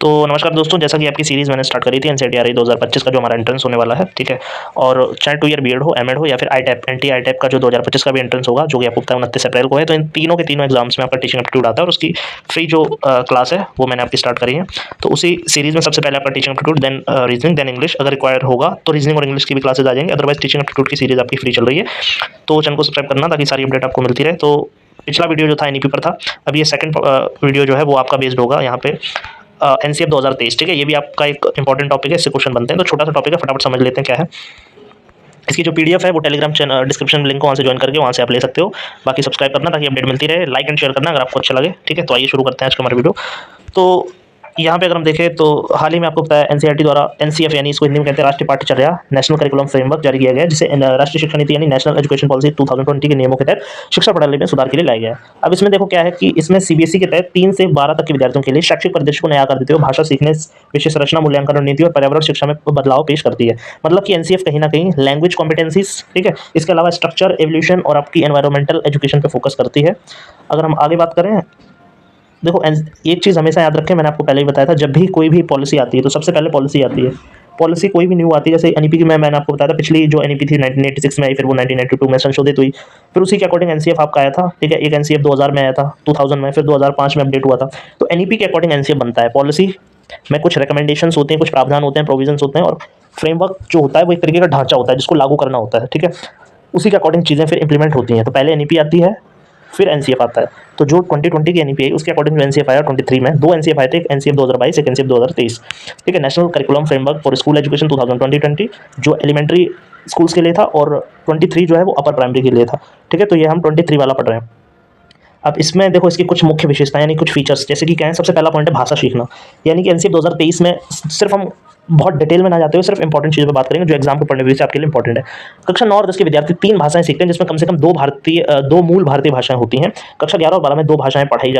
तो नमस्कार दोस्तों, जैसा कि आपकी सीरीज़ मैंने स्टार्ट करी थी एनसीईआरटी 2025 का जो हमारा एंट्रेंस होने वाला है, ठीक है। और चाहे 2 ईयर बीएड हो, एमएड हो या फिर आईटैप एनटी आईटैप का जो 2025 का भी एंट्रेंस होगा, जो कि आपको पता है 29 अप्रैल को है। तो इन तीनों के तीनों एग्जाम्स में आपका टीचिंग एप्टीट्यूड आता है और उसकी फ्री जो क्लास है वो मैंने आपकी स्टार्ट करी है। तो उसी सीरीज़ में सबसे पहले आपका teaching aptitude, then reasoning, then English. अगर रिक्वायर होगा तो रीजनिंग और इंग्लिश की भी क्लासेज आ जाएंगे, अदरवाइज टीचिंग एप्टीट्यूड की सीरीज़ आपकी फ्री चल रही है। तो चैनल को सब्सक्राइब करना ताकि सारी अपडेट आपको मिलती रहे। तो पिछला वीडियो जो था एनईपी पर था, अब ये सेकंड वीडियो जो है वो आपका बेस्ड होगा यहाँ पे एनसीएफ 2023, ठीक है। ये भी आपका एक इंपॉर्टेंट टॉपिक है, इससे क्वेश्चन बनते हैं। तो छोटा सा टॉपिक है, फटाफट समझ लेते हैं क्या है। इसकी जो पीडीएफ है वो टेलीग्राम चैनल डिस्क्रिप्शन लिंक को वहाँ से ज्वाइन करके वहाँ से आप ले सकते हो। बाकी सब्सक्राइब करना ताकि अपडेट मिलती रहे, लाइक एंड शेयर करना अगर आपको अच्छा लगे, ठीक है। तो आइए शुरू करते हैं आज का हमारा वीडियो। तो यहाँ पे अगर हम देखें तो हाल ही में आपको पता है एनसीईआरटी द्वारा एनसीएफ यानी इसको हिंदी में कहते हैं राष्ट्रीय पाठ्यचर्या नेशनल करिकुलम फ्रेमवर्क जारी किया गया है, जिसे राष्ट्रीय शिक्षा नीति यानी नेशनल एजुकेशन पॉलिसी 2020 के नियमों के तहत शिक्षा प्रणाली में सुधार के लिए लाया गया है। अब इसमें देखो क्या है कि इसमें सीबीएसई के तहत 3 से 12 तक के विद्यार्थियों के लिए शैक्षिक परिदृश्य को नया आकार देते हुए भाषा सीखने, विषय संरचना, मूल्यांकन रणनीति और पर्यावरण शिक्षा में बदलाव पेश करती है। मतलब कि एनसीएफ कहीं ना कहीं लैंग्वेज कॉम्पिटेंसीज, ठीक है, इसके अलावा स्ट्रक्चर, एवोल्यूशन और आपकी एनवायरमेंटल एजुकेशन पे फोकस करती है। अगर हम आगे बात करें, देखो एक चीज़ हमेशा याद रखें, मैंने आपको पहले ही बताया था, जब भी कोई भी पॉलिसी आती है तो सबसे पहले पॉलिसी आती है। पॉलिसी कोई भी न्यू आती है, जैसे एनईपी की मैंने आपको बताया था, पिछली जो एनईपी थी 1986 में आई, फिर वो 1992 में संशोधित हुई, फिर उसी के अकॉर्डिंग एनसीएफ आपका आया था, ठीक है। एक एनसीएफ 2000 में आया था, 2000 में, फिर 2005 में अपडेट हुआ था। तो एनईपी के अकॉर्डिंग एनसीएफ बनता है। पॉलिसी में कुछ रिकमेंडेशंस होते हैं, कुछ प्रावधान होते हैं, प्रोविजंस होते हैं, और फ्रेमवर्क जो होता है वो एक तरीके का ढांचा होता है जिसको लागू करना होता है, ठीक है। उसी के अकॉर्डिंग चीज़ें फिर इंप्लीमेंट होती हैं। तो पहले एनईपी आती है, फिर एनसीएफ आता है। तो जो 2020 की एनईपी आई उसके अकॉर्डिंग जो एनसीएफ आया 23 में, 2 एनसीएफ आए थे, एक एनसीएफ 2022, एक एनसीएफ 2023, ठीक है। National curriculum framework for school education 2020 जो एलिमेंट्री स्कूल्स के लिए था, और 23 जो है वो अपर प्राइमरी के लिए था, ठीक है। तो ये हम 23 वाला पढ़ रहे हैं। अब इसमें देखो इसकी कुछ मुख्य विशेषताएं यानी कुछ फीचर्स, जैसे कि क्या है, सबसे पहला पॉइंट है भाषा सीखना। यानी कि एनसीएफ 2023 में सिर्फ हम बहुत डिटेल में ना जाते हुए सिर्फ इंपॉर्टेंट चीज़ों पर बात करेंगे जो एग्जाम पे पढ़ने से आपके लिए इंपॉर्टेंट है। कक्षा 9 और 10 के विद्यार्थी 3 भाषाएं सीखते हैं, जिसमें कम से कम 2 मूल भारतीय भाषाएं होती हैं। कक्षा 11 और 12 में 2 भाषाएं पढ़ाई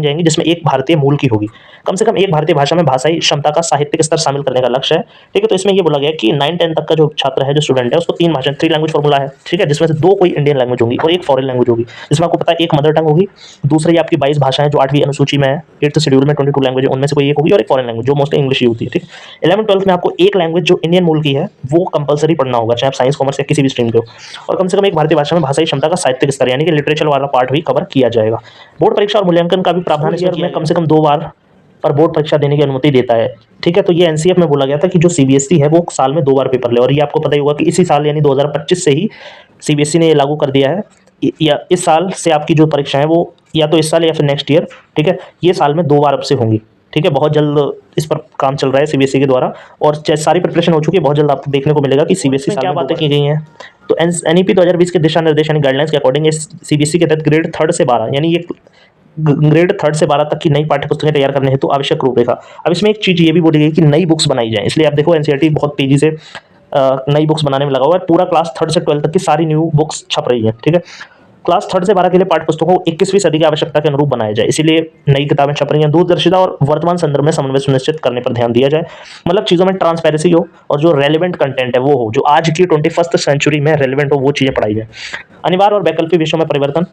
जाएंगी, जिसमें एक भारतीय मूल की होगी। कम से कम एक भारतीय भाषा में भाषाई क्षमता का साहित्यिक स्तर शामिल करने का लक्ष्य है, ठीक है। तो इसमें ये बोला गया कि 9-10 तक का जो छात्र है, जो स्टूडेंट है, उसको 3 भाषाएं, 3 लैंग्वेज फॉर्मूला है, ठीक है, जिसमें से 2 कोई इंडियन लैंग्वेज होगी और एक फॉरेन लैंग्वेज होगी। जिसमें आपको पता है एक मदर टंग होगी, दूसरी आपकी 22 भाषाएं जो 8वीं अनुसूची में है, 8th शेड्यूल में 22 लैंग्वेज है, उनमें से कोई एक होगी, और एक फॉरेन लैंग्वेज जो मोस्टली इंग्लिश ही होती है, ठीक है। 11th-12th में आपको एक लैंग्वेज जो इंडियन मूल की है वो कंपलसरी पढ़ना होगा, चाहे आप साइंस, कॉमर्स या किसी भी स्ट्रीम के हो। और कम से कम एक भारतीय भाषा में भाषाई क्षमता का साहित्यिक स्तर यानी कि लिटरेचर वाला पार्ट भी कवर किया जाएगा। बोर्ड परीक्षा और मूल्यांकन का भी प्रावधान इसमें कम से कम 2 बार पर बोर्ड परीक्षा देने की अनुमति देता है, ठीक है। तो ये एनसीएफ में बोला गया था कि जो सीबीएसई है वो साल में 2 बार पेपर ले, और ये आपको पता ही होगा कि इसी साल यानी 2025 से ही सीबीएसई ने ये लागू कर दिया है। या इस साल से आपकी जो परीक्षा है वो या तो इस साल या फिर नेक्स्ट ईयर, ठीक है, ये साल में 2 बार अब से होंगी, ठीक है। बहुत जल्द इस पर काम चल रहा है सीबीएसई के द्वारा, और सारी प्रिपरेशन हो चुकी है। बहुत जल्द आपको देखने को मिलेगा कि सीबीएसई क्या बातें की गई हैं। तो एनईपी 2020 के दिशा निर्देश यानी गाइडलाइंस के अकॉर्डिंग सीबीएसई के तहत ग्रेड 3 से 12 यानी ये ग्रेड 3 से 12 तक की नई पाठ्य पुस्तकें तैयार करने हेतु आवश्यक रूपरेखा। अब इसमें एक चीज़ ये भी बोली गई कि नई बुक्स बनाई जाए, इसलिए आप देखो एनसीईआरटी बहुत तेजी से नई बुक्स बनाने में लगा हुआ है। पूरा क्लास 3 से 12 तक की सारी न्यू बुक्स छप रही है, ठीक है। क्लास 3 से 12 के लिए पाठ्य पुस्तकों को 21वीं सदी की आवश्यकता के अनुरूप बनाया जाए, इसीलिए नई किताबें छप रही हैं। दूरदर्शिता और वर्तमान संदर्भ में समन्वय सुनिश्चित करने पर ध्यान दिया जाए, मतलब चीज़ों में ट्रांसपेरेंसी हो और जो रेलिवेंट कंटेंट है वो हो, जो आज की 21st सेंचुरी में रेलिवेंट हो, वो चीज़ें पढ़ाई जाए। अनिवार्य और वैकल्पिक विषयों में परिवर्तन।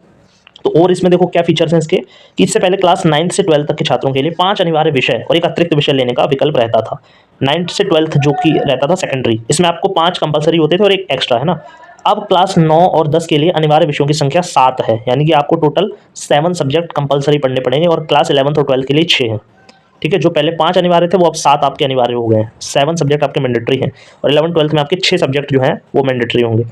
तो और इसमें देखो क्या फीचर्स हैं इसके, कि इससे पहले क्लास 9 से 12 तक के छात्रों के लिए 5 अनिवार्य विषय और एक अतिरिक्त विषय लेने का विकल्प रहता था। 9 से 12 जो कि रहता था सेकेंडरी, इसमें आपको 5 कंपलसरी होते थे और एक एक्स्ट्रा, है ना। अब क्लास 9 और 10 के लिए अनिवार्य विषयों की संख्या 7 है, यानी कि आपको टोटल 7 सब्जेक्ट कंपलसरी पढ़ने पड़ेंगे, और क्लास 11 और 12 के लिए 6 हैं, ठीक है। जो पहले 5 अनिवार्य थे वो अब 7 आपके अनिवार्य हो गए हैं। 7 सब्जेक्ट आपके मैंडेटरी हैं, और 11-12 में आपके 6 सब्जेक्ट जो हैं वो मैंडेटरी होंगे।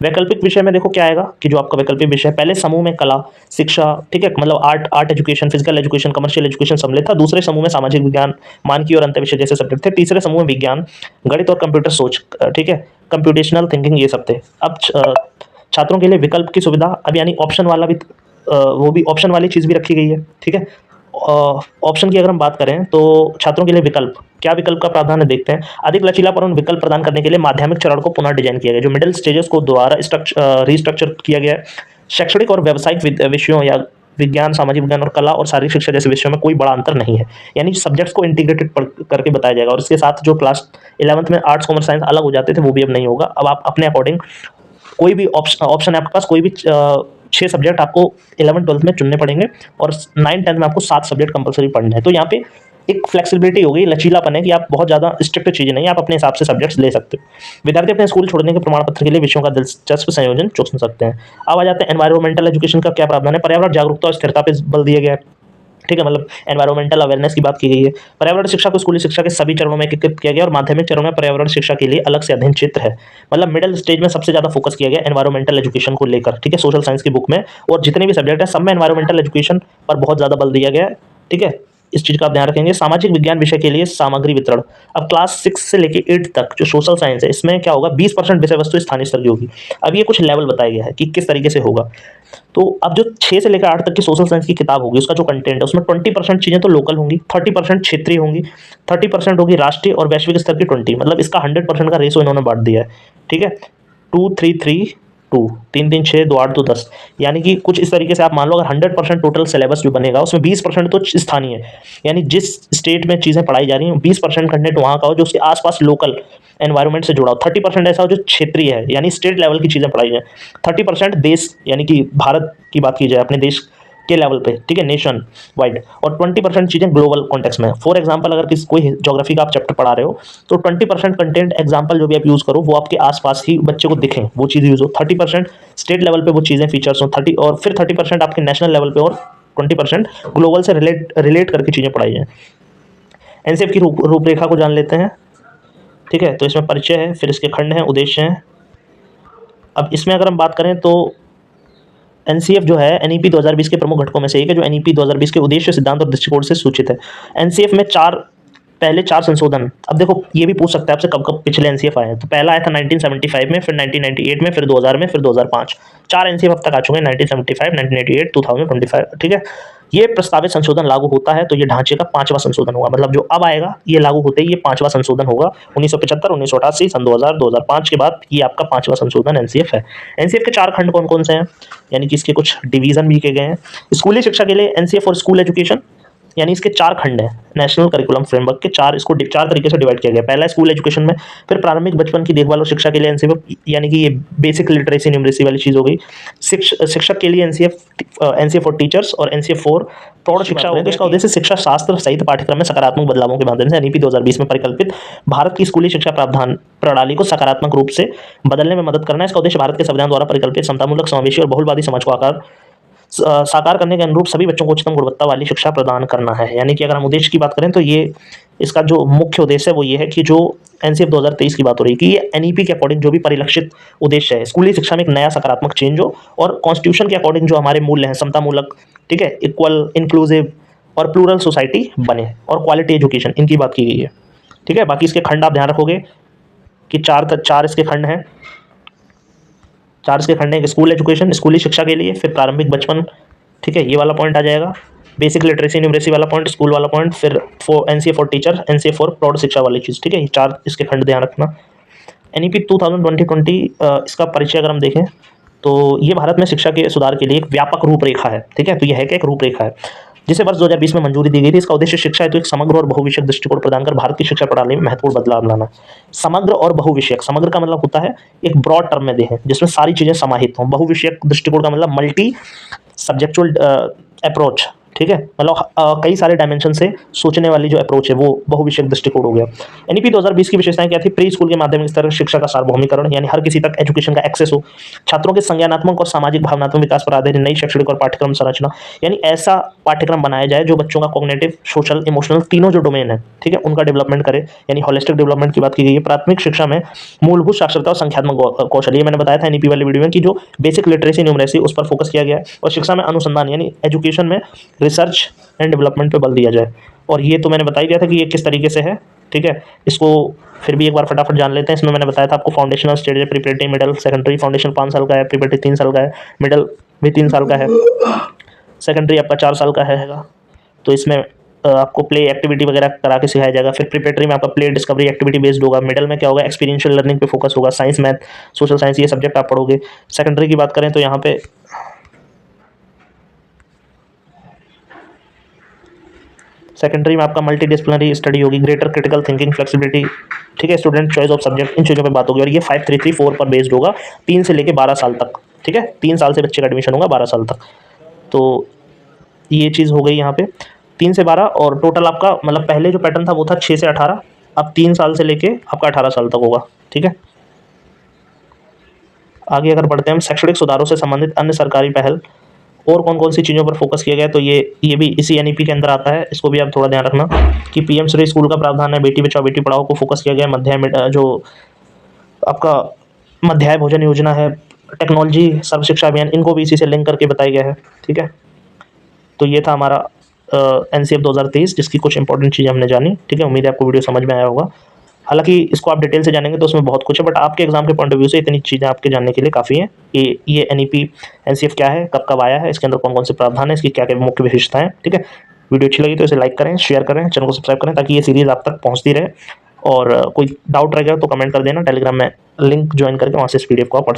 वैकल्पिक विषय में देखो क्या आएगा कि जो आपका वैकल्पिक विषय पहले समूह में कला, शिक्षा, ठीक है, मतलब art education, physical education, commercial education सम्मिलित था। दूसरे समूह में सामाजिक विज्ञान, मानकीय और अंतर विषय जैसे सब्जेक्ट थे। तीसरे समूह में विज्ञान, गणित और कंप्यूटर सोच, ठीक है, कंप्यूटेशनल थिंकिंग, ये सब थे। अब छात्रों के लिए विकल्प की सुविधा, अब यानी ऑप्शन वाला भी, वो भी ऑप्शन वाली चीज़ भी रखी गई है, ठीक है। ऑप्शन की अगर हम बात करें तो छात्रों के लिए विकल्प, क्या विकल्प का प्रावधान है देखते हैं। अधिक लचीलापन विकल्प प्रदान करने के लिए माध्यमिक चरण को पुनः डिजाइन किया गया, जो मिडिल स्टेजेस को दोबारा रिस्ट्रक्चर किया गया है। शैक्षणिक और व्यावसायिक विषयों या विज्ञान, सामाजिक विज्ञान और कला और शारीरिक शिक्षा जैसे विषयों में कोई बड़ा अंतर नहीं है, यानी सब्जेक्ट्स को इंटीग्रेटेड करके बताया जाएगा। और इसके साथ जो क्लास 11th में आर्ट्स, कॉमर्स, साइंस अलग हो जाते थे वो भी अब नहीं होगा। अब आप अपने अकॉर्डिंग कोई भी ऑप्शन है आपके पास, कोई भी 6 सब्जेक्ट आपको 11-12 में चुनने पड़ेंगे, और 9-10 में आपको 7 सब्जेक्ट कंपलसरी पढ़ने हैं। तो यहाँ पे एक फ्लेक्सिबिलिटी होगी, लचीलापन है कि आप बहुत ज़्यादा स्ट्रिक्ट चीज़ें नहीं, आप अपने हिसाब से सब्जेक्ट्स ले सकते हो। विद्यार्थी अपने स्कूल छोड़ने के प्रमाण पत्र के लिए विषयों का दिलचस्प संयोजन चुन सकते हैं। अब आ जाते हैं एनवायरमेंटल एजुकेशन का क्या प्रावधान है। पर्यावरण जागरूकता और स्थिरता पर बल दिया गया है, ठीक है, मतलब एनवायरमेंटल अवेयरनेस की बात की गई है। पर्यावरण शिक्षा को स्कूली शिक्षा के सभी चरणों में एकीकृत किया गया और माध्यमिक चरणों में पर्यावरण शिक्षा के लिए अलग से अध्ययन क्षेत्र है। मतलब मिडिल स्टेज में सबसे ज्यादा फोकस किया गया एनवायरमेंटल एजुकेशन को लेकर, ठीक है, सोशल साइंस की बुक में, और जितने भी सब्जेक्ट है सब में एनवायरमेंटल एजुकेशन पर बहुत ज्यादा बल दिया गया है, ठीक है। इस चीज का आप ध्यान रखेंगे। सामाजिक विज्ञान विषय के लिए सामग्री वितरण, अब क्लास 6 से लेके 8 तक जो सोशल साइंस है इसमें क्या होगा, 20% विषय वस्तु स्थानीय स्तर की होगी। अब ये कुछ लेवल बताया गया है कि किस तरीके से होगा। तो अब जो 6 से लेकर 8 तक की सोशल साइंस की किताब होगी उसका जो कंटेंट है उसमें 20% चीज़ें तो लोकल होंगी, 30% क्षेत्रीय होंगी, 30% होगी राष्ट्रीय और वैश्विक स्तर की 20, मतलब इसका 100% का रेशो इन्होंने बांट दिया है, ठीक है। 2 3 3 2, 3 3 6 2 8 2 10, यानी कि कुछ इस तरीके से आप मान लो अगर 100% टोटल सिलेबस जो बनेगा उसमें 20% तो स्थानीय है, यानी जिस स्टेट में चीज़ें पढ़ाई जा रही हैं 20% कंटेंट वहाँ का हो जो उसके आसपास लोकल एनवायरनमेंट से जुड़ा हो, 30% ऐसा हो जो क्षेत्रीय है यानी स्टेट लेवल की चीज़ें पढ़ाई जाए, 30% देश यानी कि भारत की बात की जाए अपने देश के लेवल पे, ठीक है, नेशन वाइड, और 20% चीज़ें ग्लोबल कॉन्टेक्स्ट में। फॉर एग्जांपल अगर किसी कोई ज्योग्राफी का आप चैप्टर पढ़ा रहे हो तो 20% कंटेंट एग्जांपल जो भी आप यूज़ करो वो आपके आसपास ही बच्चे को दिखें, वो चीज़ यूज़ हो, 30% स्टेट लेवल पे वो चीज़ें फीचर्स हो, 30 और फिर 30% आपके नेशनल लेवल पे और 20% ग्लोबल से रिलेट करके चीज़ें पढ़ाई जाएँ। एनसीएफ की रूपरेखा को जान लेते हैं, ठीक है। तो इसमें परिचय है, फिर इसके खंड हैं, उद्देश्य हैं। अब इसमें अगर हम बात करें तो एनसीएफ जो है एनईपी 2020 के प्रमुख घटकों में से एक है जो एनईपी 2020 के उद्देश्य, सिद्धांत और दृष्टिकोण से सूचित है। एनसीएफ में पहले चार संशोधन, अब देखो ये भी पूछ सकता है आपसे कब कब पिछले एनसीएफ आए हैं, तो पहला आया था 1975 में, फिर 1998 में, फिर 2000 में, फिर 2005। 4 एनसीएफ अब तक आ चुके हैं, 1975, 1988, 2025, ठीक है। ये प्रस्तावित संशोधन लागू होता है तो ये ढांचे का 5वां संशोधन होगा, मतलब जो अब आएगा ये लागू होते ही ये 5वां संशोधन होगा। 1975, 1988, सन 2000, 2005 के बाद ये आपका 5वां संशोधन एनसीएफ है। एनसीएफ के 4 खंड कौन कौन से हैं, यानी कि इसके कुछ डिवीजन भी किए गए हैं। स्कूली शिक्षा के लिए एनसीएफ और स्कूल एजुकेशन, यानी इसके 4 खंड हैं। नेशनल करिकुलम फ्रेमवर्क के 4 इसको 4 तरीके से डिवाइड किया गया। पहला स्कूल एजुकेशन में, फिर प्रारंभिक बचपन की देखभाल और शिक्षा के लिए एनसीएफ, यानी कि ये बेसिक लिटरेसी न्यूमरेसी वाली चीज़ हो गई। शिक्षक के लिए एनसीएफ फॉर टीचर्स और एनसीएफ फॉर प्रौढ़ शिक्षा होगी। इसका उद्देश्य शिक्षा शास्त्र सहित पाठ्यक्रम में सकारात्मक बदलावों के माध्यम से एनईपी 2020 में परिकल्पित भारत की स्कूली शिक्षा प्रावधान प्रणाली को सकारात्मक रूप से बदलने में मदद करना है। इसका उद्देश्य भारत के संविधान द्वारा परिकल्पित समतामूलक, समावेशी और बहुलवादी समाज को साकार करने के अनुरूप सभी बच्चों को उच्चतम गुणवत्ता वाली शिक्षा प्रदान करना है। यानी कि अगर हम उद्देश्य की बात करें तो ये इसका जो मुख्य उद्देश्य है वो ये है कि जो एनसीएफ 2023 की बात हो रही है कि ये एनईपी के अकॉर्डिंग जो भी परिलक्षित उद्देश्य है, स्कूली शिक्षा में एक नया सकारात्मक चेंज हो और कॉन्स्टिट्यूशन के अकॉर्डिंग जो हमारे मूल्य हैं समतामूलक, ठीक है, इक्वल, इंक्लूसिव और प्लूरल सोसाइटी बने, और क्वालिटी एजुकेशन, इनकी बात की गई है, ठीक है। बाकी इसके खंड आप ध्यान रखोगे कि 4 इसके खंड हैं। 4 इसके खंड हैं, स्कूल एजुकेशन स्कूली शिक्षा के लिए, फिर प्रारंभिक बचपन, ठीक है, ये वाला पॉइंट आ जाएगा, बेसिक लिटरेसी न्यूमरेसी वाला पॉइंट, स्कूल वाला पॉइंट, फिर NCF for teacher, NCF for प्रौढ़ शिक्षा वाली चीज़, ठीक है। ये 4 इसके खंड ध्यान रखना। एनईपी 2020 इसका परिचय अगर हम देखें तो ये भारत में शिक्षा के सुधार के लिए एक व्यापक रूपरेखा है, ठीक है। तो यह है कि एक रूपरेखा है जिसे वर्ष 2020 में मंजूरी दी गई थी। इसका उद्देश्य शिक्षा हेतु एक समग्र और बहुविषयक दृष्टिकोण प्रदान कर भारत की शिक्षा प्रणाली में महत्वपूर्ण बदलाव लाना। समग्र और बहुविषयक, समग्र का मतलब होता है एक ब्रॉड टर्म में देखें जिसमें सारी चीज़ें समाहित हों। बहुविषयक दृष्टिकोण का मतलब मल्टी सब्जेक्चुअल अप्रोच, ठीक है, मतलब कई सारे डायमेंशन से सोचने वाली जो अप्रोच है वो बहुविषयक दृष्टिकोण हो गया। एनईपी 2020 की विशेषताएं क्या थी? प्री स्कूल के माध्यमिक स्तर शिक्षा का सार्वभौमिकरण, यानी हर किसी तक एजुकेशन का एक्सेस हो, छात्रों के संज्ञानात्मक और सामाजिक भावनात्मक विकास पर आधारित नई शैक्षणिक और पाठ्यक्रम संरचना, यानी ऐसा पाठ्यक्रम बनाया जाए जो बच्चों का कॉग्निटिव, सोशल, इमोशनल तीनों जो डोमेन है, ठीक है, उनका डेवलपमेंट करे, यानी होलिस्टिक डेवलपमेंट की बात की गई है। प्राथमिक शिक्षा में मूलभूत साक्षरता और संख्यात्मक कौशल, ये मैंने बताया था एनईपी वाली वीडियो में कि जो बेसिक लिटरेसी न्यूमरेसी उस पर फोकस किया गया है, और शिक्षा में अनुसंधान यानी एजुकेशन में रिसर्च एंड डेवलपमेंट पे बल दिया जाए। और ये तो मैंने बता ही दिया था कि ये किस तरीके से है, ठीक है। इसको फिर भी एक बार फटाफट जान लेते हैं। इसमें मैंने बताया था आपको फाउंडेशनल स्टेज है, प्रीपरेटरी, मिडल, सेकेंडरी। फाउंडेशन 5 साल का है, प्रीपरेटरी 3 साल का है, मिडल भी 3 साल का है, सेकेंडरी आपका 4 साल का है। तो इसमें आपको प्ले एक्टिविटी वगैरह करा के सिखाया जाएगा। फिर प्रीपरेटरी में आपका प्ले डिस्कवरी एक्टिविटी बेस्ड होगा। मिडल में क्या होगा, एक्सपीरियंशियल लर्निंग पे फोकस होगा, साइंस, मैथ, सोशल साइंस, ये सब्जेक्ट आप पढ़ोगे। सेकेंडरी की बात करें तो यहाँ पे सेकेंडरी में आपका मल्टी डिसिप्लिनरी स्टडी होगी, ग्रेटर क्रिटिकल थिंकिंग, फ्लेक्सिबिलिटी, ठीक है, स्टूडेंट चॉइस ऑफ सब्जेक्ट, इन चीज़ों पे बात होगी। और ये 5334 पर बेस्ड होगा, 3 से लेके 12 साल तक, ठीक है, 3 साल से बच्चे का एडमिशन होगा 12 साल तक। तो ये चीज़ हो गई यहाँ पे। 3 से 12 और टोटल आपका मतलब पहले जो पैटर्न था वो था 6 से 18, अब 3 साल से लेके आपका 18 साल तक होगा। ठीक है, आगे अगर बढ़ते हैं हम, शैक्षणिक सुधारों से संबंधित अन्य सरकारी पहल और कौन कौन सी चीज़ों पर फोकस किया गया है, तो ये भी इसी एनईपी के अंदर आता है, इसको भी आप थोड़ा ध्यान रखना कि पीएम श्री स्कूल का प्रावधान है, बेटी बचाओ बेटी पढ़ाओ को फोकस किया गया है, मध्याह्न जो आपका मध्याह्न भोजन योजना है, टेक्नोलॉजी सर्व शिक्षा अभियान, इनको भी इसी से लिंक करके बताया गया है। ठीक है, तो ये था हमारा एनसीएफ 2023 जिसकी कुछ इंपॉर्टेंट चीज़ें हमने जानी। ठीक है, उम्मीद है आपको वीडियो समझ में आया होगा। हालांकि इसको आप डिटेल से जानेंगे तो उसमें बहुत कुछ है, बट आपके एग्जाम के पॉइंट ऑफ व्यू से इतनी चीज़ें आपके जानने के लिए काफ़ी हैं कि ये एनईपी एनसीएफ क्या है, कब कब आया है, इसके अंदर कौन कौन से प्रावधान है, इसकी क्या क्या मुख्य विशेषताएं हैं। ठीक है, वीडियो अच्छी लगी तो इसे लाइक करें, शेयर करें, चैनल को सब्सक्राइब करें ताकि ये सीरीज़ आप तक पहुँचती रहे। और कोई डाउट रहेगा तो कमेंट कर देना, टेलीग्राम में लिंक ज्वाइन करके वहाँ से इस पीडीएफ को आप पढ़